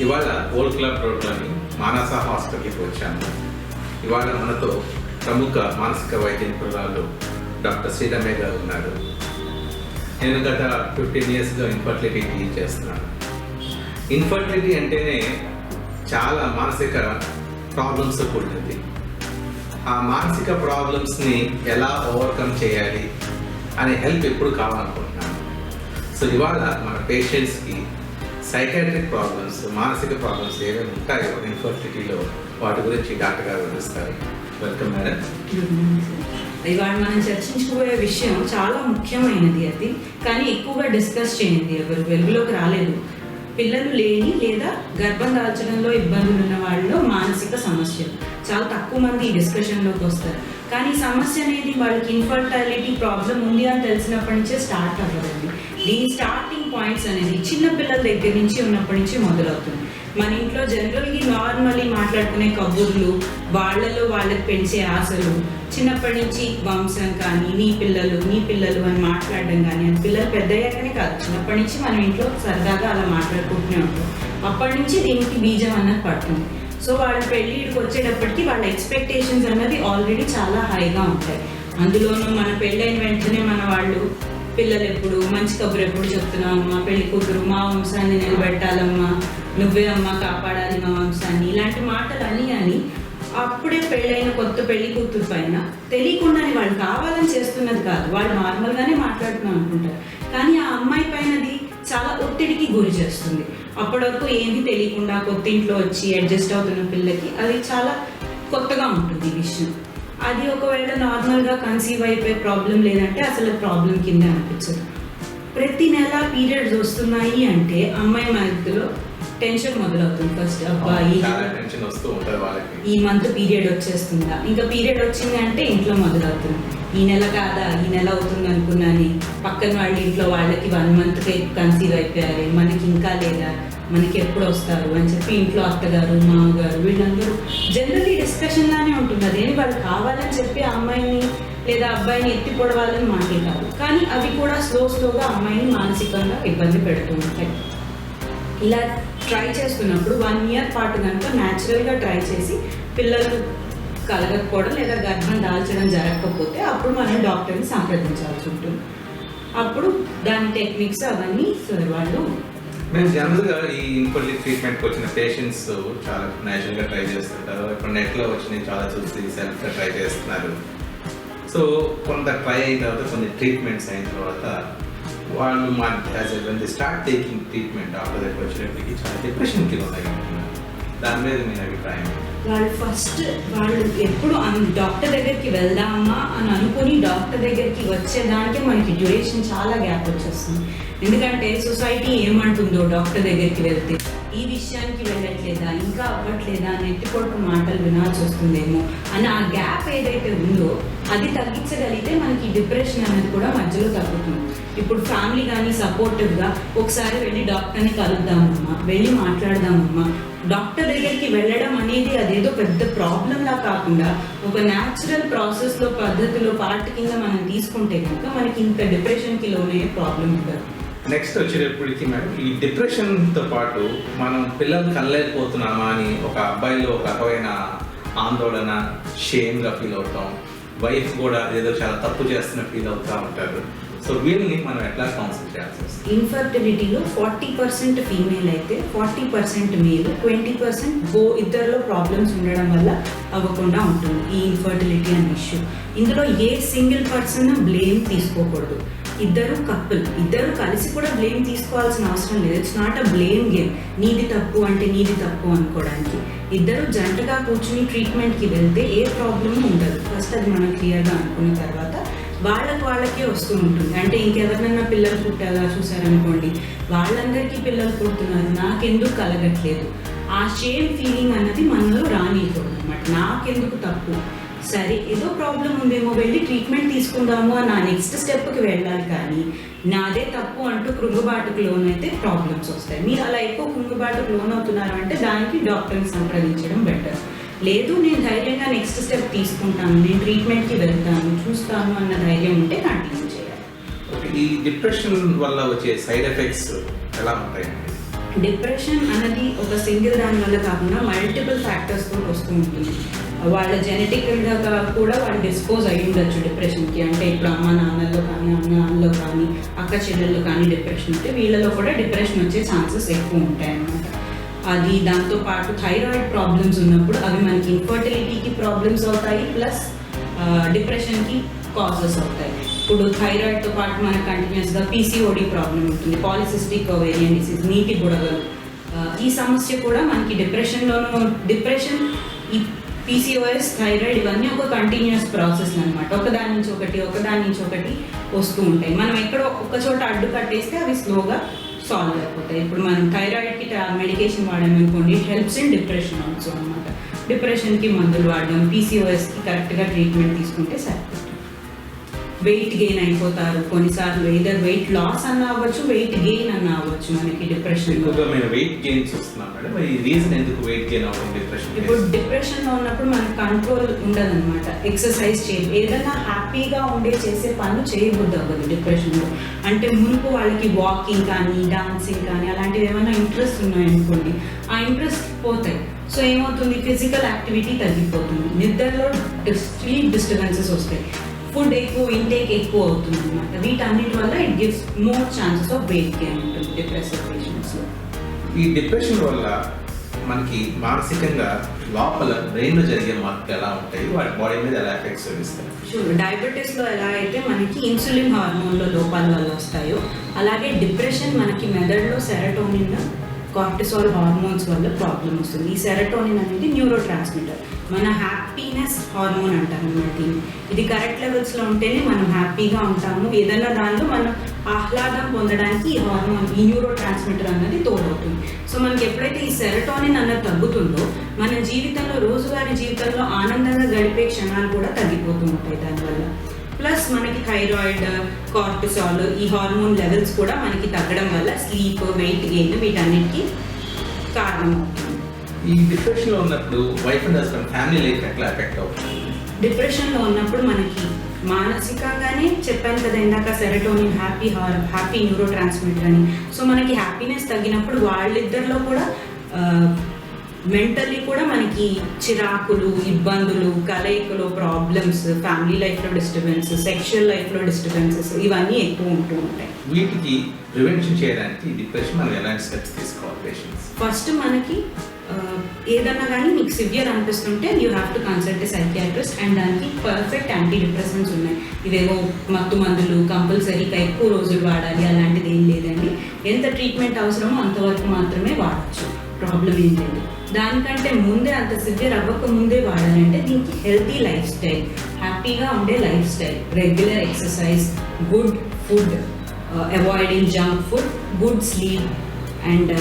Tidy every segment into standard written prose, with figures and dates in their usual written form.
ఇవాళ old club రోడ్లోని మానస హాస్పిటల్కి వచ్చాను. ఇవాళ మనతో ప్రముఖ మానసిక వైద్య నిపుణురాలు డాక్టర్ శ్రీరమ్య గారు ఉన్నారు. నేను గత 15 yearsగా ఇన్ఫర్టిలిటీ డీల్ చేస్తున్నాను. ఇన్ఫర్టిలిటీ అంటేనే చాలా మానసిక ప్రాబ్లమ్స్ కూడింది. ఆ మానసిక ప్రాబ్లమ్స్ని ఎలా ఓవర్కమ్ చేయాలి అనే హెల్ప్ ఎప్పుడు కావాలనుకుంటున్నాను. సో ఇవాళ మన పేషెంట్స్కి సైకాట్రిక్ ప్రాబ్లమ్స్, మానసిక ప్రాబ్లమ్స్ ఏమేమి ఉంటాయో ఇన్ఫర్టిలిటీలో వాటి గురించి డాక్టర్ గారు వివరిస్తారు. Welcome madam. ఇవాళ మనం చర్చించుకోబోయే విషయం చాలా ముఖ్యమైనది. అది కానీ ఎక్కువగా డిస్కస్ చేయండి, ఎవరు వెలుగులోకి రాలేదు. పిల్లలు లేని లేదా గర్భం దాల్చడంలో ఇబ్బందులు ఉన్న వాళ్ళలో మానసిక సమస్యలు చాలా తక్కువ మంది ఈ డిస్కషన్లోకి వస్తారు. కానీ ఈ సమస్య అనేది వాళ్ళకి ఇన్ఫర్టిలిటీ ప్రాబ్లం ఉంది అని తెలిసినప్పటి నుంచే స్టార్ట్ అవ్వదండి. దీని స్టార్టింగ్ పాయింట్స్ అనేది చిన్న పిల్లల దగ్గర నుంచి ఉన్నప్పటి నుంచి మొదలవుతుంది. మన ఇంట్లో జనరల్గా నార్మల్లీ మాట్లాడుకునే కబుర్లు, వాళ్ళలో వాళ్ళకి పెంచే ఆశలు, చిన్నప్పటి నుంచి వంశం కానీ నీ పిల్లలు అని మాట్లాడడం కానీ, అది పిల్లలు పెద్దయ్యాకనే కాదు, చిన్నప్పటి నుంచి మనం ఇంట్లో సరదాగా అలా మాట్లాడుకుంటూనే ఉంటాం. అప్పటి నుంచి దీనికి బీజం అన్నది పడుతుంది. సో వాళ్ళ పెళ్ళిడికి వచ్చేటప్పటికి వాళ్ళ ఎక్స్పెక్టేషన్స్ అన్నది ఆల్రెడీ చాలా హైగా ఉంటాయి. అందులోనూ మన పెళ్ళైన వెంటనే మన వాళ్ళు పిల్లలు ఎప్పుడు మంచి కబురు ఎప్పుడు చెప్తున్నామమ్మా, పెళ్లి కూతురు మా వంశాన్ని నిలబెట్టాలమ్మా, నువ్వే అమ్మా కాపాడాలి మా వంశాన్ని, ఇలాంటి మాటలు అని అప్పుడే పెళ్ళైన కొత్త పెళ్లి కూతురు పైన తెలియకుండానే వాళ్ళు కావాలని చేస్తున్నది కాదు, వాళ్ళు నార్మల్గానే మాట్లాడుతున్నాం అనుకుంటారు. కానీ ఆ అమ్మాయి పైనది చాలా ఒత్తిడికి గురి చేస్తుంది. అప్పటి వరకు ఏంది తెలియకుండా కొత్త ఇంట్లో వచ్చి అడ్జస్ట్ అవుతున్న పిల్లకి అది చాలా కొత్తగా ఉంటుంది ఈ విషయం. అది ఒకవేళ నార్మల్గా కన్సీవ్ అయిపోయే ప్రాబ్లం లేదంటే అసలు ప్రాబ్లం కింద అనిపించదు. ప్రతి నెల పీరియడ్స్ వస్తున్నాయి అంటే అమ్మాయి మధ్యలో టెన్షన్ మొదలవుతుంది. ఫస్ట్ అబ్బాయి ఈ మంత్ పీరియడ్ వచ్చేస్తుందా, ఇంకా పీరియడ్ వచ్చింది అంటే ఇంట్లో మొదలవుతుంది. ఈ నెల కాదా, ఈ నెల అవుతుంది అనుకున్నాను, పక్కన వాళ్ళ ఇంట్లో వాళ్ళకి 1 monthకే కన్సీవ్ అయిపోయారు, మనకి ఇంకా లేదా, మనకి ఎప్పుడు వస్తారు అని చెప్పి ఇంట్లో అత్తగారు మామగారు వీళ్ళందరూ జనరల్లీ డిస్కషన్ లానే ఉంటుంది. అదేమి వాళ్ళు కావాలని చెప్పి ఆ అమ్మాయిని లేదా అబ్బాయిని ఎత్తి పొడవాలని మాటే కాదు, కానీ అవి కూడా స్లోగా అమ్మాయిని మానసికంగా ఇబ్బంది పెడుతూ ఉంటాయి. ఇలా ట్రై చేస్తున్నప్పుడు 1 year పాటు కనుక న్యాచురల్గా ట్రై చేసి పిల్లలు కలగకపోవడం లేదా గర్భం దాల్చడం జరగకపోతే అప్పుడు మనం డాక్టర్ని సంప్రదించాల్సి ఉంటుంది. అప్పుడు దాని టెక్నిక్స్ అవన్నీ వాళ్ళు మేము జనరల్గా ఈ ఇన్ఫర్టిలిటీ ట్రీట్మెంట్కి వచ్చిన పేషెంట్స్ చాలా న్యాచురల్గా ట్రై చేస్తుంటారు. ఇప్పుడు నెట్లో వచ్చినవి చాలా చూసి సెల్ఫ్గా ట్రై చేస్తున్నారు. సో కొంత ట్రై అయిన తర్వాత కొన్ని ట్రీట్మెంట్స్ అయిన తర్వాత వాళ్ళు మా start taking treatment after that వచ్చేటప్పటికి చాలా డిప్రెషన్కి ఉన్నాయి. దాని మీద మీ అభిప్రాయం? వాళ్ళు ఎప్పుడు డాక్టర్ దగ్గరికి వెళ్దామా అని అనుకుని డాక్టర్ దగ్గరికి వచ్చేదానికి మనకి డ్యూరేషన్ చాలా గ్యాప్ వచ్చేస్తుంది. ఎందుకంటే సొసైటీ ఏమంటుందో డాక్టర్ దగ్గరికి వెళ్తే ఈ విషయానికి వెళ్ళట్లేదా, ఇంకా అవ్వట్లేదా అని ఎత్తిపోటు మాటలు వినాల్సి వస్తుందేమో అని ఆ గ్యాప్ ఏదైతే ఉందో అది తగ్గించగలిగితే మనకి డిప్రెషన్ అనేది కూడా మధ్యలో తగ్గుతుంది. ఇప్పుడు ఫ్యామిలీ కానీ సపోర్టివ్గా ఒకసారి వెళ్ళి డాక్టర్ని కలుద్దామమ్మా, వెళ్ళి మాట్లాడదామమ్మా, డాక్టర్ దగ్గరికి వెళ్ళడం అనేది అదేదో పెద్ద ప్రాబ్లంలా కాకుండా ఒక న్యాచురల్ ప్రాసెస్లో పద్ధతిలో పార్ట్ కింద మనం తీసుకుంటే కనుక మనకి ఇంకా డిప్రెషన్కి లోనే ప్రాబ్లం ఉండదు. నెక్స్ట్ వచ్చేటప్పటికి మేడం, ఈ డిప్రెషన్తో పాటు మనం పిల్లలు కనలేకపోతున్నామా అని ఒక అబ్బాయిలో ఒక రకమైన ఆందోళన, షేమ్గా ఫీల్ అవుతాం. వైఫ్ కూడా ఏదో చాలా తప్పు చేస్తున్న ఫీల్ అవుతూ ఉంటారు. సో వీళ్ళని మనం ఎట్లా కౌన్సిల్ చేయాల్సి వస్తుంది? ఇన్ఫర్టిలిటీలో 40% ఫీమేల్ అయితే 40% మేల్, 20% ఇద్దరిలో ప్రాబ్లమ్స్ ఉండడం వల్ల అవ్వకుండా ఉంటుంది ఈ ఇన్ఫర్టిలిటీ అనే ఇష్యూ. ఇందులో ఏ సింగిల్ పర్సన్ బ్లేమ్ తీసుకోకూడదు. ఇద్దరు కపుల్, ఇద్దరు కలిసి కూడా బ్లేమ్ తీసుకోవాల్సిన అవసరం లేదు. It's not a blame game. నీది తప్పు అంటే నీది తప్పు అనుకోవడానికి ఇద్దరు జంటగా కూర్చుని ట్రీట్మెంట్కి వెళ్తే ఏ ప్రాబ్లమ్ ఉండదు. ఫస్ట్ అది మనం క్లియర్గా అనుకున్న తర్వాత వాళ్ళకే వస్తూ ఉంటుంది. అంటే ఇంకెవరినన్నా పిల్లలు పుట్టాలా చూసారనుకోండి, వాళ్ళందరికీ పిల్లలు పుడుతున్నారు, నాకెందుకు కలగట్లేదు, ఆ షేమ్ ఫీలింగ్ అన్నది మనలో రానియకూడదు అనమాట. నాకెందుకు తప్పు, సరే ఏదో ప్రాబ్లం ఉందేమో వెళ్ళి ట్రీట్మెంట్ తీసుకుందాము అని నా నెక్స్ట్ స్టెప్కి వెళ్ళాలి. కానీ నాదే తప్పు అంటూ కృంగుబాటుకు లోనైతే ప్రాబ్లమ్స్ వస్తాయి. మీరు అలా ఎక్కువ కృంగుబాటుకు లోన్ అవుతున్నారు అంటే దానికి డాక్టర్ని సంప్రదించడం బెటర్. లేదు నేను ధైర్యంగా నెక్స్ట్ స్టెప్ తీసుకుంటాను, నేను ట్రీట్మెంట్కి వెళ్తాను, చూస్తాను అన్న ధైర్యం ఉంటే కంటిన్యూ చేయాలి. ఈ డిప్రెషన్ వల్ల వచ్చే సైడ్ ఎఫెక్ట్స్ ఎలా ఉంటాయండి? డిప్రెషన్ అనేది ఒక సింగిల్ దాని వల్ల కాకుండా మల్టిపుల్ ఫ్యాక్టర్స్తో వస్తూ ఉంటుంది. వాళ్ళ జెనెటికల్గా కూడా వాళ్ళు డిస్పోజ్ అయి ఉండొచ్చు డిప్రెషన్కి. అంటే ఇప్పుడు అమ్మ నాన్నల్లో కానీ అన్న నాన్నలో కానీ అక్క చెల్లెల్లో కానీ డిప్రెషన్ ఉంటే వీళ్ళలో కూడా డిప్రెషన్ వచ్చే ఛాన్సెస్ ఎక్కువ ఉంటాయి అన్నమాట. అది దాంతోపాటు థైరాయిడ్ ప్రాబ్లమ్స్ ఉన్నప్పుడు అవి మనకి ఇన్ఫర్టిలిటీకి ప్రాబ్లమ్స్ అవుతాయి, ప్లస్ డిప్రెషన్కి కాజెస్ అవుతాయి. ఇప్పుడు థైరాయిడ్తో పాటు మనకు కంటిన్యూస్గా పీసీఓడి ప్రాబ్లం ఉంటుంది, పాలిసిస్టిక్ ఓవేరియన్ డిసీజ్, నీటి బుడగలు. ఈ సమస్య కూడా మనకి డిప్రెషన్, ఈ పీసీఓఎస్, థైరాయిడ్ ఇవన్నీ ఒక కంటిన్యూస్ ప్రాసెస్ అనమాట. ఒకదాని నుంచి ఒకటి వస్తూ ఉంటాయి. మనం ఎక్కడో ఒక చోట అడ్డు కట్టేస్తే అవి స్లోగా సాల్వ్ అయిపోతాయి. ఇప్పుడు మనం థైరాయిడ్కి మెడికేషన్ వాడామనుకోండి, హెల్ప్స్ ఇన్ డిప్రెషన్ ఆల్సో అనమాట. డిప్రెషన్కి మందులు వాడడం, పీసీఓఎస్కి కరెక్ట్గా ట్రీట్మెంట్ తీసుకుంటే సరిపోతుంది. వెయిట్ గెయిన్ అయిపోతారు కొన్నిసార్లు, ఏదర్ వెయిట్ లాస్ అన్న అవ్వచ్చు, వెయిట్ గెయిన్ అన్న అవ్వచ్చు. మనకి డిప్రెషన్ వెయిట్ గెయిన్స్ వస్తున్నాం మేడం, ఈ రీజన్ ఎందుకు వెయిట్ గెయిన్ అవ్వడం డిప్రెషన్? ఇప్పుడు డిప్రెషన్లో ఉన్నప్పుడు మనకి కంట్రోల్ ఉండదన్నమాట. ఎక్సర్సైజ్ ఏదైనా హ్యాపీగా ఉండే చేసే పనులు చేయబుద్ధి అవ్వదు డిప్రెషన్లో. అంటే మునుపు వాళ్ళకి వాకింగ్ కానీ డాన్సింగ్ కానీ అలాంటివి ఏమైనా ఇంట్రెస్ట్ ఉన్నాయనుకోండి, ఆ ఇంట్రెస్ట్ పోతాయి. సో ఏమవుతుంది, ఫిజికల్ యాక్టివిటీ తగ్గిపోతుంది, నిద్రలో స్లీప్ డిస్టర్బెన్సెస్ వస్తాయి, ఫుడ్ ఇంటేక్ ఎక్కువ అవుతుంది అనమాట. వీటన్నిటి వల్ల it gives more chances of weight gain ఉంటుంది డిప్రెసివ్ పేషెంట్స్లో. ఈ డిప్రెషన్ వల్ల మనకి మానసికంగా లోపల బ్రెయిన్లో జరిగే మార్పులు ఎలా ఉంటాయి, వాటి బాడీ మీద ఎలా ఎఫెక్ట్స్ చూపిస్తాయి? డయాబెటీస్లో ఎలా అయితే మనకి ఇన్సులిన్ హార్మోన్లో లోపాల వల్ల వస్తాయో, అలాగే డిప్రెషన్ మనకి మెదడులో సెరటోనిన్, కార్టిసాల్ హార్మోన్స్ వల్ల ప్రాబ్లం వస్తుంది. ఈ సెరటోనిన్ అనేది న్యూరో ట్రాన్స్మిటర్, మన హ్యాపీనెస్ హార్మోన్ అంటారు అన్నమాట. ఇది కరెక్ట్ లెవెల్స్లో ఉంటేనే మనం హ్యాపీగా ఉంటాము. ఏదైనా దానిలో మనం ఆహ్లాదం పొందడానికి ఈ హార్మోన్, ఈ న్యూరో ట్రాన్స్మిటర్ అన్నది తోడవుతుంది. సో మనకి ఎప్పుడైతే ఈ సెరటోనిన్ అన్నది తగ్గుతుందో, మన జీవితంలో రోజువారీ జీవితంలో ఆనందంగా గడిపే క్షణాలు కూడా తగ్గిపోతూ ఉంటాయి దానివల్ల. ప్లస్ మనకి థైరాయిడ్, కార్టిసాల్, ఈ హార్మోన్ లెవెల్స్ కూడా మనకి తగ్గడం వల్ల స్లీప్, వెయిట్ గెయిన్ వీటన్నిటికీ కారణం అవుతుంది. ఈ డిప్రెషన్లో ఉన్నప్పుడు wife and husband family life ఎట్లా ఎఫెక్ట్ అవుతుంది? డిప్రెషన్లో ఉన్నప్పుడు మనకి మానసికంగానే చెప్పాను కదా ఇందాక, సెరటోనిన్ హ్యాపీ న్యూరో ట్రాన్స్మిటర్ అని. సో మనకి హ్యాపీనెస్ తగ్గినప్పుడు వాళ్ళిద్దరిలో కూడా మెంటల్లీ కూడా మనకి చిరాకులు, ఇబ్బందులు, కలయికలో ప్రాబ్లమ్స్, ఫ్యామిలీ లైఫ్లో డిస్టర్బెన్స్, సెక్షువల్ లైఫ్లో డిస్టర్బెన్సెస్ ఇవన్నీ ఎక్కువ ఉంటూ ఉంటాయి. వీటికి ప్రివెన్షన్ చేయడానికి డిప్రెషన్ మనం ఎలాంటి స్టెప్స్ తీసుకోవాలి పేషెంట్స్? ఫస్ట్ మనకి ఏదన్నా కానీ మీకు సివియర్ అనిపిస్తుంటే you have to consult psychiatrist, and దానికి పర్ఫెక్ట్ యాంటీ డిప్రెసెంట్స్ ఉన్నాయి. ఇవేవో మత్తు మందులు కంపల్సరీగా ఎక్కువ రోజులు వాడాలి అలాంటిది ఏం లేదండి. ఎంత ట్రీట్మెంట్ అవసరమో అంతవరకు మాత్రమే వాడచ్చు, ప్రాబ్లం ఏం లేదు. దానికంటే ముందే, అంత సివియర్ అవ్వక ముందే వాడాలంటే దీనికి హెల్తీ లైఫ్ స్టైల్, హ్యాపీగా ఉండే life style, regular exercise, good food, avoiding junk food, good sleep and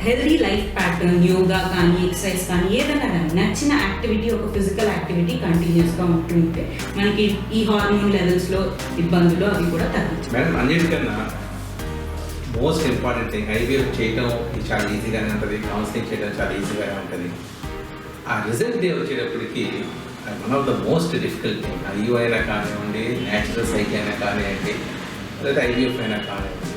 healthy life pattern, yoga కానీ ఎక్సర్సైజ్ కానీ ఏదైనా కానీ నచ్చిన యాక్టివిటీ, ఒక ఫిజికల్ యాక్టివిటీ కంటిన్యూస్గా ఉంటుంటే మనకి ఈ హార్మోన్ లెవెల్స్లో ఇబ్బందులు అవి కూడా తగ్గుతాయి. మేడం, అన్నిటికన్నా మోస్ట్ ఇంపార్టెంట్ థింగ్, ఐవీఎఫ్ చేయడం ఇది చాలా ఈజీగానే ఉంటుంది, కౌన్సిలింగ్ చేయడం చాలా ఈజీగానే ఉంటుంది. ఆ రిజల్ట్ డే వచ్చేటప్పటికి one of the most difficult thing. IU అయినా కానివ్వండి, న్యాచురల్ సైకి అయినా కానివ్వండి, లేదా ఐవీఎఫ్ అయినా కానివ్వండి,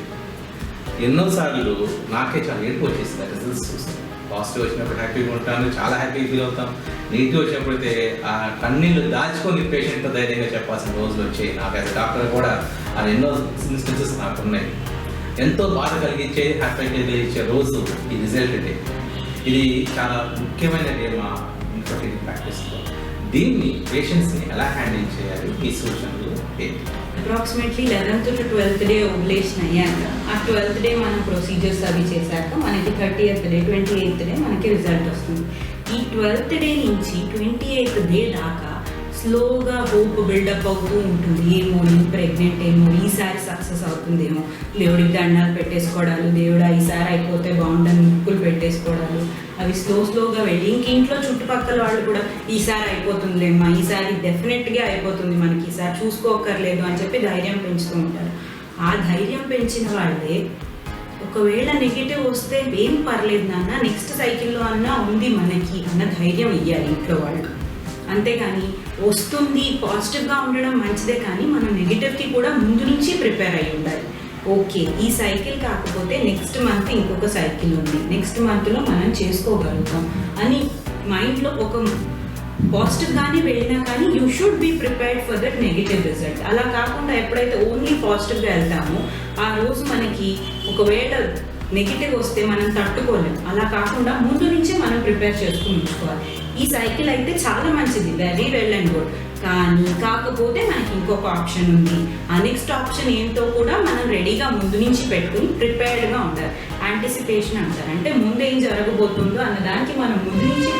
ఎన్నోసార్లు నాకే చాలా ఏడుపు వచ్చేసింది ఆ రిజల్ట్స్ చూస్తాను. పాజిటివ్ వచ్చినప్పుడు హ్యాపీగా ఉంటాను, చాలా హ్యాపీగా ఫీల్ అవుతాం. నెగిటివ్ వచ్చినప్పుడు అయితే ఆ కన్నీళ్ళు దాచుకొని పేషెంట్తో ధైర్యంగా చెప్పాల్సిన రోజులు వచ్చాయి. నాకు యాజ్ డాక్టర్ కూడా ఆ ఎన్నో ఇన్స్టెన్సెస్ నాకు ఉన్నాయి. ఎంతో బాధ కలిగించే, హ్యాపీ కలిగించే రోజు ఈ రిజల్ట్ డే. ఇది చాలా ముఖ్యమైన డే మా ఇన్ఫర్టిలిటీ ప్రాక్టీస్లో. దీన్ని పేషెంట్స్ని ఎలా హ్యాండిల్ చేయాలి, ఈ సూచనలు ఏంటి? Approximately 11th to 12th day ovulation అయ్యాక, ఆ 12th డే మనం ప్రొసీజర్స్ అవి చేశాక మనకి 30th డే, 28th డే మనకి రిజల్ట్ వస్తుంది. ఈ 12th డే నుంచి 28th డే దాకా స్లోగా హోప్ బిల్డప్ అవుతూ ఉంటుంది. ఏమో నేను ప్రెగ్నెంట్ ఏమో, ఈసారి సక్సెస్ అవుతుందేమో, దేవుడికి దండాలు పెట్టేసుకోవడాలు, దేవుడా ఈసారి అయిపోతే బాగుండని ముక్కులు పెట్టేసుకోవడాలు, అవి స్లోగా వెళ్ళి ఇంట్లో చుట్టుపక్కల వాళ్ళు కూడా ఈసారి అయిపోతుందిలేమ్మా, ఈసారి డెఫినెట్గా అయిపోతుంది, మనకి ఈసారి చూసుకోకర్లేదు అని చెప్పి ధైర్యం పెంచుతూ ఉంటారు. ఆ ధైర్యం పెంచిన వాళ్ళే ఒకవేళ నెగిటివ్ వస్తే ఏం పర్లేదు నాన్న, నెక్స్ట్ సైకిల్లో అన్నా ఉంది మనకి అన్న ధైర్యం ఇవ్వాలి ఇంట్లో వాళ్ళు. అంతేగాని వస్తుంది పాజిటివ్గా ఉండడం మంచిదే, కానీ మనం నెగిటివ్కి కూడా ముందు నుంచి ప్రిపేర్ అయ్యి ఉండాలి. ఓకే ఈ సైకిల్ కాకపోతే నెక్స్ట్ మంత్ ఇంకొక సైకిల్ ఉంది, నెక్స్ట్ మంత్లో మనం చేసుకోగలుగుతాం అని మైండ్లో ఒక పాజిటివ్గానే వెళ్ళినా కానీ you should be prepared for that negative result. అలా కాకుండా ఎప్పుడైతే ఓన్లీ పాజిటివ్గా వెళ్తామో ఆ రోజు మనకి ఒకవేళ నెగిటివ్ వస్తే మనం తట్టుకోలేము. అలా కాకుండా ముందు నుంచే మనం ప్రిపేర్ చేసుకుని ఉంచుకోవాలి. ఈ సైకిల్ అయితే చాలా మంచిది, వెరీ వెల్ అండ్ గుడ్, కానీ కాకపోతే మనకి ఇంకొక ఆప్షన్ ఉంది. ఆ నెక్స్ట్ ఆప్షన్ ఏంటో కూడా మనం రెడీగా ముందు నుంచి పెట్టుకుని ప్రిపేర్డ్గా ఉండాలి. యాంటిసిపేషన్ అంటారు, అంటే ముందు ఏం జరగబోతుందో అన్న దానికి మనం ముందు నుంచి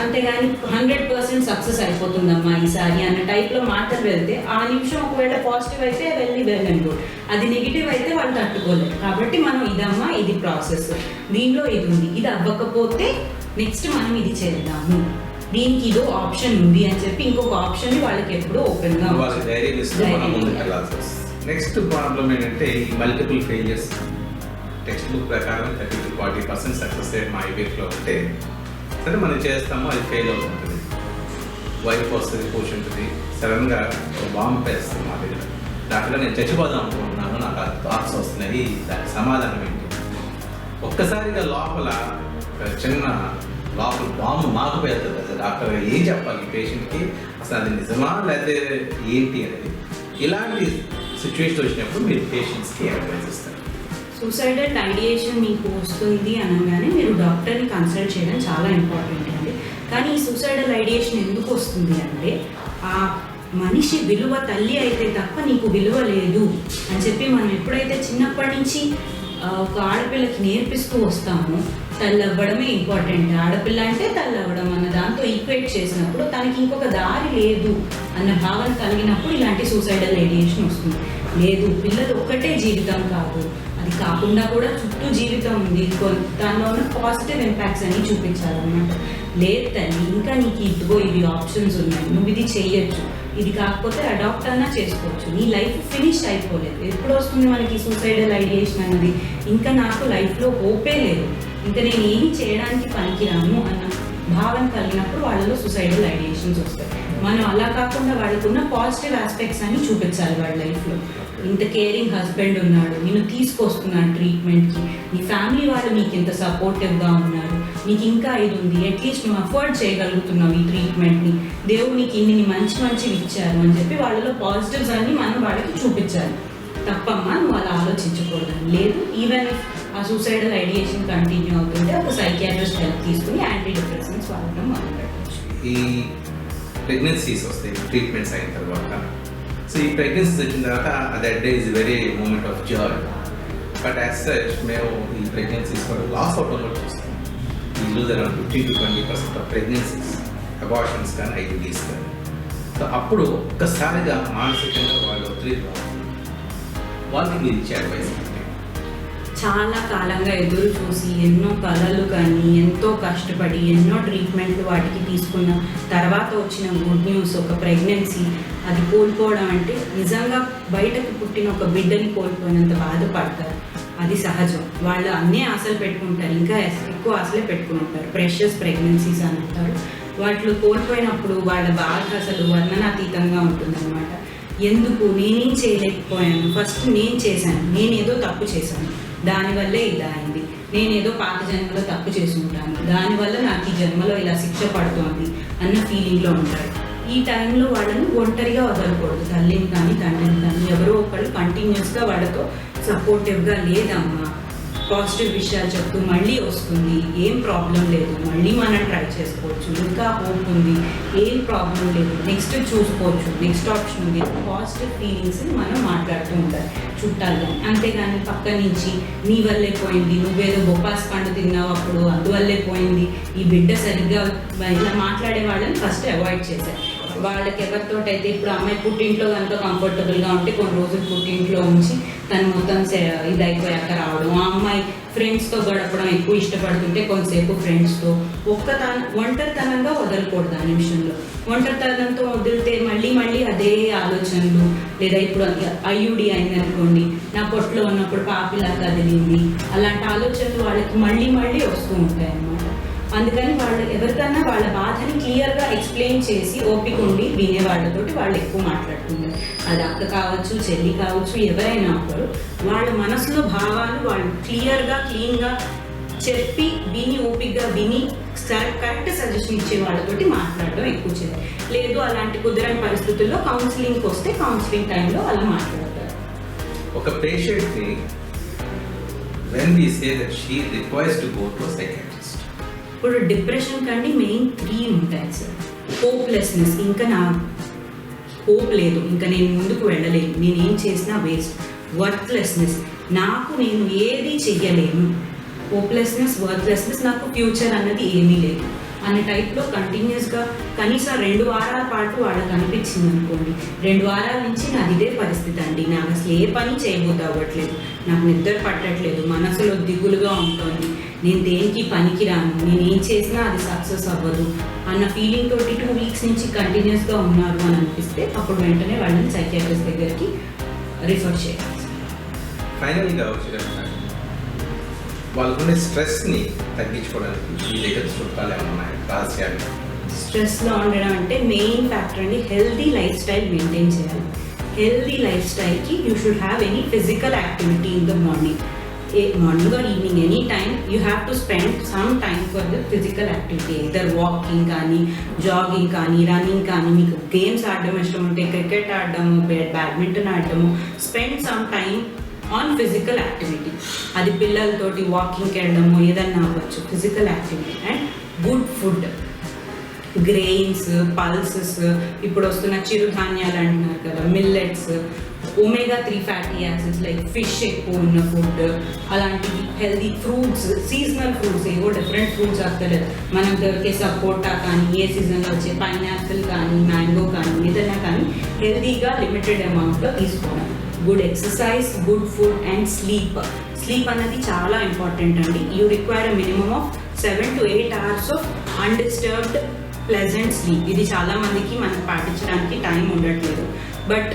అంతేగాని 100% సక్సెస్ అయిపోతుందమ్మా ఈసారి అన్న టైప్లో మాటలు వెళ్తే ఆ నిమిషం ఒకవేళ పాజిటివ్ అయితే వెళ్ళి వెల్ అండ్ గుడ్, అది నెగిటివ్ అయితే వాళ్ళు తట్టుకోలేరు. కాబట్టి మనం ఇదమ్మా ఇది ప్రాసెస్, దీనిలో ఇది ఉంది, ఇది అవ్వకపోతే నెక్స్ట్ మనం ఇది చేద్దాము, దీనికి ఇదో ఆప్షన్ ఉంది అని చెప్పి ఇంకొక ఆప్షన్ వాళ్ళకి ఎప్పుడూ ఓపెన్గా నెక్స్ట్ ప్రాబ్లం ఏంటంటే ఈ మల్టిపుల్ ఫెయిలియర్స్. టెక్స్ట్ బుక్ ప్రకారం 30-40% సక్సెస్ రేట్ మా ఐవీఎఫ్లో ఉంటే సరే మనం చేస్తాము, అది ఫెయిల్ అవుతుంటుంది, వైఫ్ వస్తుంది, పోష్ ఉంటుంది, సడన్గా బాంబు పేస్తుంది మా దగ్గర, డాక్టర్ నేను చచ్చిపోదాం అనుకుంటున్నాను, నాకు ఆ థాట్స్ వస్తున్నాయి, దానికి సమాధానం ఏంటి? ఒక్కసారిగా లోపల చిన్న లోపల బాంబు మాకు పెడుతుంది. అసలు డాక్టర్ ఏం చెప్పాలి ఈ పేషెంట్కి, అసలు అది నిజమా లేకపోతే ఏంటి అనేది. ఇలాంటి సిచ్యువేషన్ వచ్చినప్పుడు మీరు పేషెంట్స్కి అడ్వైజ్ ఇస్తారు. సూసైడల్ ఐడియేషన్ మీకు వస్తుంది అనగానే మీరు డాక్టర్ని కన్సల్ట్ చేయడం చాలా ఇంపార్టెంట్ అండి. కానీ ఈ సూసైడల్ ఐడియేషన్ ఎందుకు వస్తుంది అంటే ఆ మనిషి విలువ తల్లి అయితే తప్ప నీకు విలువ లేదు అని చెప్పి మనం ఎప్పుడైతే చిన్నప్పటి నుంచి ఒక ఆడపిల్లకి నేర్పిస్తూ వస్తామో తల్లి అవ్వడమే ఇంపార్టెంట్, ఆడపిల్ల అంటే తల్లి అవ్వడం అన్న దాంతో ఈక్వేట్ చేసినప్పుడు తనకి ఇంకొక దారి లేదు అన్న భావన కలిగినప్పుడు ఇలాంటి సూసైడల్ ఐడియేషన్ వస్తుంది. లేదు, పిల్లలు ఒక్కటే జీవితం కాదు, అది కాకుండా కూడా చుట్టూ జీవితం ఉంది, దానిలో ఉన్న పాజిటివ్ ఇంపాక్ట్స్ అన్ని చూపించాలన్నమాట. లేదు తల్లి, ఇంకా నీకు ఇదిగో ఇవి ఆప్షన్స్ ఉన్నాయి, నువ్వు ఇది చేయొచ్చు, ఇది కాకపోతే అడాప్ట్ అన్నా చేసుకోవచ్చు, నీ లైఫ్ ఫినిష్ అయిపోలేదు. ఎప్పుడు వస్తుంది మనకి సూసైడల్ ఐడియేషన్ అన్నది? ఇంకా నాకు లైఫ్లో హోపే లేదు, ఇంకా నేను ఏమి చేయడానికి పనికిరాను అన్న భావన కలిగినప్పుడు వాళ్ళలో సూసైడల్ ఐడియేషన్స్ వస్తాయి. మనం అలా కాకుండా వాళ్ళకున్న పాజిటివ్ ఆస్పెక్ట్స్ అని చూపించాలి వాళ్ళ లైఫ్లో. ఇంత కేరింగ్ హస్బెండ్ ఉన్నాడు, నేను తీసుకొస్తున్నాను ట్రీట్మెంట్కి, నీ ఫ్యామిలీ వాళ్ళు నీకు ఇంత సపోర్టివ్గా ఉన్నారు, నీకు ఇంకా ఇది ఉంది, అట్లీస్ట్ నువ్వు అఫోర్డ్ చేయగలుగుతున్నావు ఈ ట్రీట్మెంట్ని, దేవుడు నీకు ఇన్ని మంచివి ఇచ్చారు అని చెప్పి వాళ్ళలో పాజిటివ్స్ అన్ని మనం వాళ్ళకి చూపించాలి. తప్పమ్మా నువ్వు అలా ఆలోచించకూడదు. లేదు, ఈవెన్ ఆ సూసైడల్ ఐడియేషన్ కంటిన్యూ అవుతుంటే ఒక సైకియాట్రిస్ట్ హెల్ప్ తీసుకుని యాంటీ డిప్రెసెంట్స్ వాడడం మొదలుపెట్టవచ్చు. ఈ ప్రెగ్నెన్సీస్ వస్తాయి ట్రీట్మెంట్స్ అయిన తర్వాత. సో ఈ ప్రెగ్నెన్సీస్ వచ్చిన తర్వాత that day is very moment of joy. But as such మేము ఈ ప్రెగ్నెన్సీస్ కూడా లాస్ అవడం కూడా చూస్తాం. ఈ lose around 15-20% of pregnancies, abortions కానీ ఐయుడీస్ కానీ. సో అప్పుడు ఒక్కసారిగా మానసికంగా వాళ్ళు ఒత్తిడి వాళ్ళకి మీరు ఇచ్చే అడ్వైస్ అంటే చాలా కాలంగా ఎదురు చూసి ఎన్నో కళలు కానీ ఎంతో కష్టపడి ఎన్నో ట్రీట్మెంట్లు వాటికి తీసుకున్న తర్వాత వచ్చిన గుడ్ న్యూస్ ఒక ప్రెగ్నెన్సీ, అది కోల్పోవడం అంటే నిజంగా బయటకు పుట్టిన ఒక బిడ్డని కోల్పోయినంత బాధపడతారు. అది సహజం, వాళ్ళు అన్నీ ఆశలు పెట్టుకుంటారు, ఇంకా ఎక్కువ ఆశలే పెట్టుకుని ఉంటారు. ప్రెషస్ ప్రెగ్నెన్సీస్ అని అంటారు. వాటిలో కోల్పోయినప్పుడు వాళ్ళ బాధ అసలు వర్ణనాతీతంగా ఉంటుందన్నమాట. ఎందుకు నేనేం చేయలేకపోయాను, ఫస్ట్ నేను చేశాను, నేనేదో తప్పు చేశాను, దానివల్లే ఇలా అయింది, నేనేదో పాత జన్మలో తప్పు చేసి ఉంటాను, దానివల్ల నాకు ఈ జన్మలో ఇలా శిక్ష పడుతోంది అన్న ఫీలింగ్లో ఉంటారు. ఈ టైంలో వాళ్ళని ఒంటరిగా వదలకూడదు, తల్లిని కానీ తండ్రిని కానీ ఎవరో ఒకళ్ళు కంటిన్యూస్గా వాళ్ళతో సపోర్టివ్గా లేదమ్మా, పాజిటివ్ విషయాలు చెప్తూ మళ్ళీ వస్తుంది, ఏం ప్రాబ్లం లేదు, మళ్ళీ మనం ట్రై చేసుకోవచ్చు, ఇంకా హోప్ ఉంది, ఏం ప్రాబ్లం లేదు, నెక్స్ట్ చూసుకోవచ్చు, నెక్స్ట్ ఆప్షన్ ఉంది, పాజిటివ్ ఫీలింగ్స్ని మనం మాట్లాడుతూ ఉంటారు చుట్టాలు కానీ. అంతేగాని పక్క నుంచి నీ వల్లే పోయింది, నువ్వేదో బొప్పాస్ పండు తిన్నావు అప్పుడు అందువల్లే పోయింది, ఈ బిడ్డ సరిగ్గా ఇలా మాట్లాడే వాళ్ళని ఫస్ట్ అవాయిడ్ చేశారు. వాళ్ళకి ఎవరితోటైతే ఇప్పుడు అమ్మాయి పుట్టింట్లో కనుక కంఫర్టబుల్గా ఉంటే కొన్ని రోజులు పుట్టింట్లో ఉంచి తను మొత్తం ఇది అయిపోయాక రావడం, ఆ అమ్మాయి ఫ్రెండ్స్తో గడపడం ఎక్కువ ఇష్టపడుతుంటే కొంతసేపు ఫ్రెండ్స్తో, ఒంటరితనంగా వదలకూడదు ఆ నిమిషంలో. ఒంటరితనంతో వదిలితే మళ్ళీ అదే ఆలోచనలు, లేదా ఇప్పుడు ఐయుడి అయిందనుకోండి, నా పొట్లో ఉన్నప్పుడు పాపిలా కదిలింది, అలాంటి ఆలోచనలు వాళ్ళకి మళ్ళీ వస్తూ ఉంటాయి అన్నమాట. అందుకని వాళ్ళు ఎవరికన్నా వాళ్ళ బాధని క్లియర్గా ఎక్స్ప్లెయిన్ చేసి ఓపిక ఉండి వినే వాళ్ళతోటి వాళ్ళు ఎక్కువ మాట్లాడుతున్నారు. అది అక్క కావచ్చు, చెల్లి కావచ్చు, ఎవరైనా ఒకరు వాళ్ళ మనసులో భావాలు వాళ్ళు క్లియర్గా క్లీన్గా చెప్పి విని ఓపికగా విని కరెక్ట్ సజెషన్ ఇచ్చే వాళ్ళతోటి మాట్లాడడం ఎక్కువ చేయాలి. లేదు అలాంటి కుదరని పరిస్థితుల్లో కౌన్సిలింగ్కి వస్తే కౌన్సిలింగ్ టైంలో అలా మాట్లాడతారు. ఒక పేషెంట్ని when we say that she requires to go to a psychiatrist, ఇప్పుడు డిప్రెషన్ కంటే మెయిన్ 3 ఉంటాయి సార్. హోప్లెస్నెస్, ఇంకా నా హోప్ లేదు, ఇంకా నేను ముందుకు వెళ్ళలేను, నేనేం చేసినా వేస్ట్. వర్త్లెస్నెస్, నాకు నేను ఏది చెయ్యలేను. హోప్లెస్నెస్, వర్త్లెస్నెస్, నాకు ఫ్యూచర్ అన్నది ఏమీ లేదు అనే టైప్లో కంటిన్యూస్గా కనీసం 2 వారాల పాటు వాళ్ళకి అనిపించింది అనుకోండి, 2 వారాల నుంచి నాది ఇదే పరిస్థితి అండి, నాకు అసలు ఏ పని చేయబోద్దు అవ్వట్లేదు, నాకు నిద్ర పట్టట్లేదు, మనసులో దిగులుగా ఉంటుంది, నేను దేనికి పనికి రాను, నేను ఏం చేసినా అది సక్సెస్ అవ్వదు అన్న ఫీలింగ్ తోటి 2 వీక్స్ నుంచి కంటిన్యూస్గా ఉన్నారు అని అనిపిస్తే అప్పుడు వెంటనే వాళ్ళని సైకియాట్రిస్ట్ దగ్గరికి రిఫర్ చేయాలి. ఫైనల్గా వచ్చేటప్పుడు వాళ్ళకున్న స్ట్రెస్ని తగ్గించుకోవడానికి మీ దగ్గర చుట్టాలు ఏమైనా ఉన్నాయి రహస్యాలు? స్ట్రెస్లో ఉండడం అంటే మెయిన్ ఫ్యాక్టర్ అండి హెల్దీ లైఫ్ స్టైల్ మెయింటైన్ చేయాలి. హెల్దీ లైఫ్ స్టైల్కి you should have any physical activity in the morning or evening, any time you have to spend some time for the physical activity. Either walking కానీ, jogging కానీ, running కానీ, మీకు games ఆడడం ఇష్టం ఉంటే cricket ఆడడము, badminton ఆడడము, spend some time on physical activity. అది పిల్లలతోటి వాకింగ్కి వెళ్ళడము ఏదన్నా అవ్వచ్చు, physical activity. And good food, grains, pulses, ఇప్పుడు వస్తున్న చిరుధాన్యాలు అంటున్నారు కదా, millets, omega-3 fatty acids like fish ఎక్కువ ఉన్న ఫుడ్, అలాంటివి, హెల్దీ ఫ్రూట్స్, సీజనల్ ఫ్రూట్స్, ఏవో డిఫరెంట్ ఫ్రూట్స్ వస్తలేదు మనకు దొరికే, సపోటా కానీ, ఏ సీజన్లో వచ్చే పైనాపిల్ కానీ, మ్యాంగో కానీ, ఏదైనా కానీ హెల్దీగా లిమిటెడ్ అమౌంట్లో తీసుకోవడం. Good exercise, good food and sleep. Sleep అనేది చాలా ఇంపార్టెంట్ అండి. You require minimum of 7 to 8 hours of undisturbed pleasant sleep. ఇది చాలా మందికి మనకు పాటించడానికి టైం ఉండట్లేదు. బట్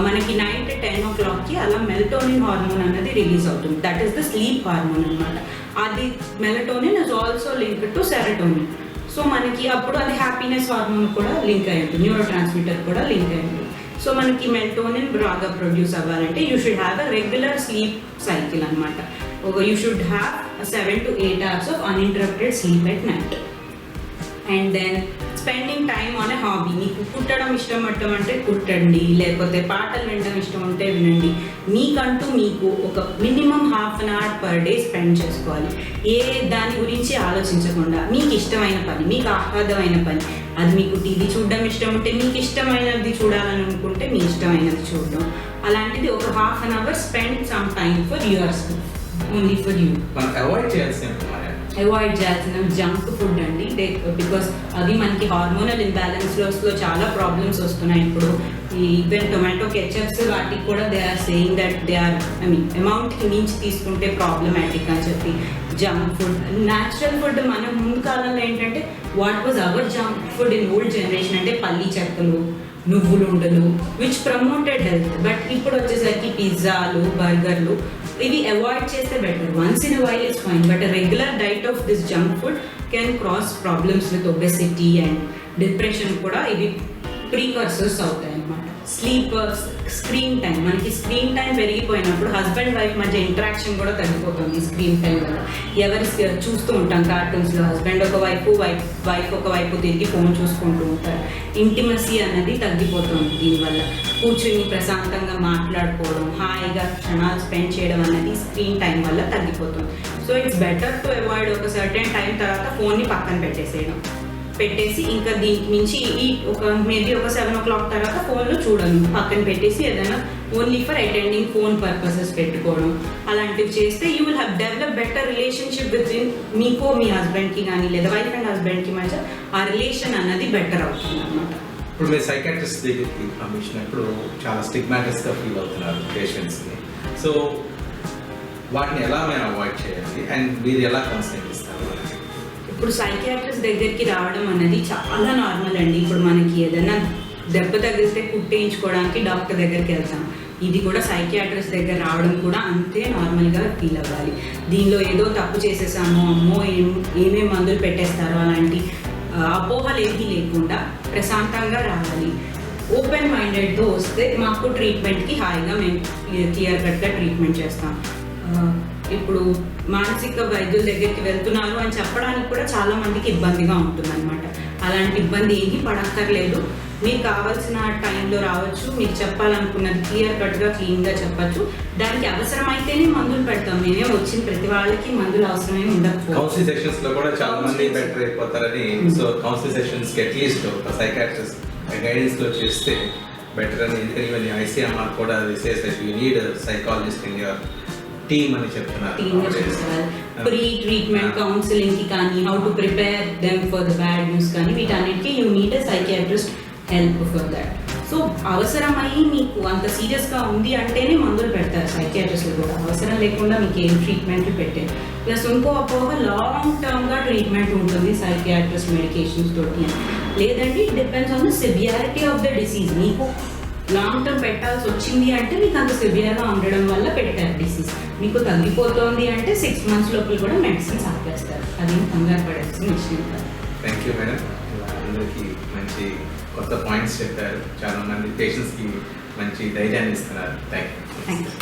మనకి నైట్ 10 o'clockకి అలా మెలటోనిన్ హార్మోన్ అనేది రిలీజ్ అవుతుంది. That is the sleep hormone అనమాట. అది melatonin is also linked to serotonin. So మనకి అప్పుడు అది హ్యాపీనెస్ హార్మోన్ కూడా లింక్ అయి ఉంటుంది, న్యూరో ట్రాన్స్మిటర్ కూడా లింక్ అయి ఉంటుంది. సో మనకి మెలటోనిన్ బాగా ప్రొడ్యూస్ అవ్వాలంటే you should have a regular sleep cycle అనమాట. You should have 7 to 8 hours of uninterrupted sleep at night. And then spending time on a hobby. మీకు కుట్టడం ఇష్టం పట్టడం అంటే కుట్టండి, లేకపోతే పాటలు వినడం ఇష్టం ఉంటే వినండి. మీకంటూ మీకు ఒక minimum 1/2 an hour per day spend చేసుకోవాలి. ఏ దాని గురించి ఆలోచించకుండా మీకు ఇష్టమైన పని, మీకు ఆహ్లాదమైన పని, అది మీకు టీవీ చూడడం ఇష్టం ఉంటే మీకు ఇష్టమైనది చూడాలని అనుకుంటే మీ ఇష్టమైనది చూడడం, అలాంటిది ఒక 1/2 an hour spend some time for your self, only for you. మనం అవాయిడ్ చేయాల్సిన జంక్ ఫుడ్ అండి. బికాస్ అది మనకి హార్మోనల్ ఇంబ్యాలెన్స్లో చాలా ప్రాబ్లమ్స్ వస్తున్నాయి ఇప్పుడు. ఈవెన్ టొమాటో కెచప్స్ వాటికి కూడా they are saying that they are అమౌంట్కి మించి తీసుకుంటే ప్రాబ్లమాటిక్ అని చెప్పి. జంక్ ఫుడ్, న్యాచురల్ ఫుడ్ మన ముందు కాలంలో ఏంటంటే what was our junk food in old generation అంటే పల్లి చెక్కలు, నువ్వులు ఉండలు, విచ్ ప్రమోటెడ్ హెల్త్. బట్ ఇప్పుడు వచ్చేసరికి పిజ్జాలు, బర్గర్లు, ఇవి అవాయిడ్ చేస్తే better. Once in a while is fine, but regular diet of this junk food can cross problems with obesity and depression కూడా ఇవి ప్రీకర్సర్స్ అవుతాయి అన్నమాట. Sleep, screen time. మనకి స్క్రీన్ టైం పెరిగిపోయినప్పుడు హస్బెండ్ వైఫ్ మధ్య ఇంటరాక్షన్ కూడా తగ్గిపోతుంది స్క్రీన్ టైం వల్ల. ఎవరి చూస్తూ ఉంటాం కార్టూన్స్లో, హస్బెండ్ ఒకవైపు, వైఫ్ ఒకవైపు తిరిగి ఫోన్ చూసుకుంటూ ఉంటారు. ఇంటిమసీ అన్నది తగ్గిపోతుంది దీనివల్ల. కూర్చుని ప్రశాంతంగా మాట్లాడుకోవడం, హాయిగా క్షణాలు స్పెండ్ చేయడం అనేది స్క్రీన్ టైం వల్ల తగ్గిపోతుంది. So it's better to avoid. ఒక సర్టెన్ టైం తర్వాత ఫోన్ని పక్కన పెట్టేసి ఇంకా దీనికి మించి మేబీ ఒక 7 o'clock తర్వాత ఫోన్లో చూడను, పక్కన పెట్టేసి ఏదైనా only for attending phone purposes పెట్టుకోవడం, అలాంటివి చేస్తే you will have develop better relationship with in మీకు, మీ హస్బెండ్కి కానీ, లేదా వైఫ్ అండ్ హస్బెండ్కి మధ్య ఆ రిలేషన్ అన్నది బెటర్ అవుతుంది అన్నమాట. ఇప్పుడు మీరు సైకాట్రిస్ట్ దగ్గరికి పంపించినప్పుడు చాలా స్టిగ్మాటిక్స్గా ఫీల్ అవుతున్నారు పేషెంట్స్ని. సో వాటిని ఎలా మేము అవాయిడ్ చేయాలి అండ్ మీరు ఎలా కౌన్సిలింగ్ ఇస్తారు? ఇప్పుడు సైకియాట్రిస్ట్ దగ్గరికి రావడం అనేది చాలా నార్మల్ అండి. ఇప్పుడు మనకి ఏదైనా దెబ్బ తగిలితే కుట్టేయించుకోవడానికి డాక్టర్ దగ్గరికి వెళ్తాం. ఇది కూడా సైకియాట్రిస్ట్ దగ్గర రావడం కూడా అంతే నార్మల్గా ఫీల్ అవ్వాలి. దీనిలో ఏదో తప్పు చేసేసాము, అమ్మో ఏమేమి మందులు పెట్టేస్తారో అలాంటి అపోహలు ఏమీ లేకుండా ప్రశాంతంగా రావాలి. ఓపెన్ మైండెడ్తో వస్తే మాకు ట్రీట్మెంట్కి హాయిగా మేము క్లియర్ కట్గా ట్రీట్మెంట్ చేస్తాం. ఇప్పుడు మానసిక వైద్యుల దగ్గరికి వెళ్తున్నారు అని చెప్పడానికి కూడా చాలా మందికి ఇబ్బందిగా ఉంటుందన్నమాట. అలాంటి ఇబ్బంది ఏమీ పడక్కర్లేదు. మీకు కావాల్సిన టైంలో రావచ్చు, మీకు చెప్పాలనుకున్నది క్లియర్ కట్గా క్లీన్గా చెప్పచ్చు. దానికి అవసరమైతేనే మందులు పెడతాం. మేమే వచ్చిన ప్రతి వాళ్ళకి మందులు అవసరమే ఉండకపోవచ్చు. కౌన్సిలింగ్ సెషన్స్ లో కూడా చాలా మంది బెటర్ అయిపోతారని, సో కౌన్సిలింగ్ సెషన్స్ కి అట్లీస్ట్ ఒక సైకాట్రిస్ట్ గైడెన్స్ లో చేస్తే బెటర్ అని. ఎందుకంటే ICMR కూడా you need psychologist in your team అని చెప్తున్నారు. ప్రీ ట్రీట్మెంట్ కౌన్సిలింగ్ కి కానీ, how to prepare them for the bad news కానీ, వీటన్నిటికీ you need a psychiatrist help for that. So అవసరమై మీకు అంత సీరియస్గా ఉంది అంటేనే మందులు పెడతారు సైకియాట్రిస్టులు కూడా. అవసరం లేకుండా మీకు ఏం ట్రీట్మెంట్లు పెట్టారు. ప్లస్ ఇంకో అపోహ లాంగ్ టర్మ్గా ట్రీట్మెంట్ ఉంటుంది సైకియాట్రిస్ట్ మెడికేషన్స్ తోటి. లేదండి, it depends on the severity of the disease. మీకు లాంగ్ టర్మ్ పెట్టాల్సి వచ్చింది అంటే మీకు అంత సివియర్గా ఉండడం వల్ల పెట్టారు డిసీజ్. మీకు తగ్గిపోతుంది అంటే 6 months లోపల కూడా మెడిసిన్స్ ఆపేస్తారు. అది కంగారు పడాల్సిన విషయం కాదు. Thank you madam. అందరికీ మంచి కొత్త పాయింట్స్ చెప్పారు. చాలా మంది పేషెంట్స్కి మంచి ధైర్యాన్ని ఇస్తున్నారు. Thank you.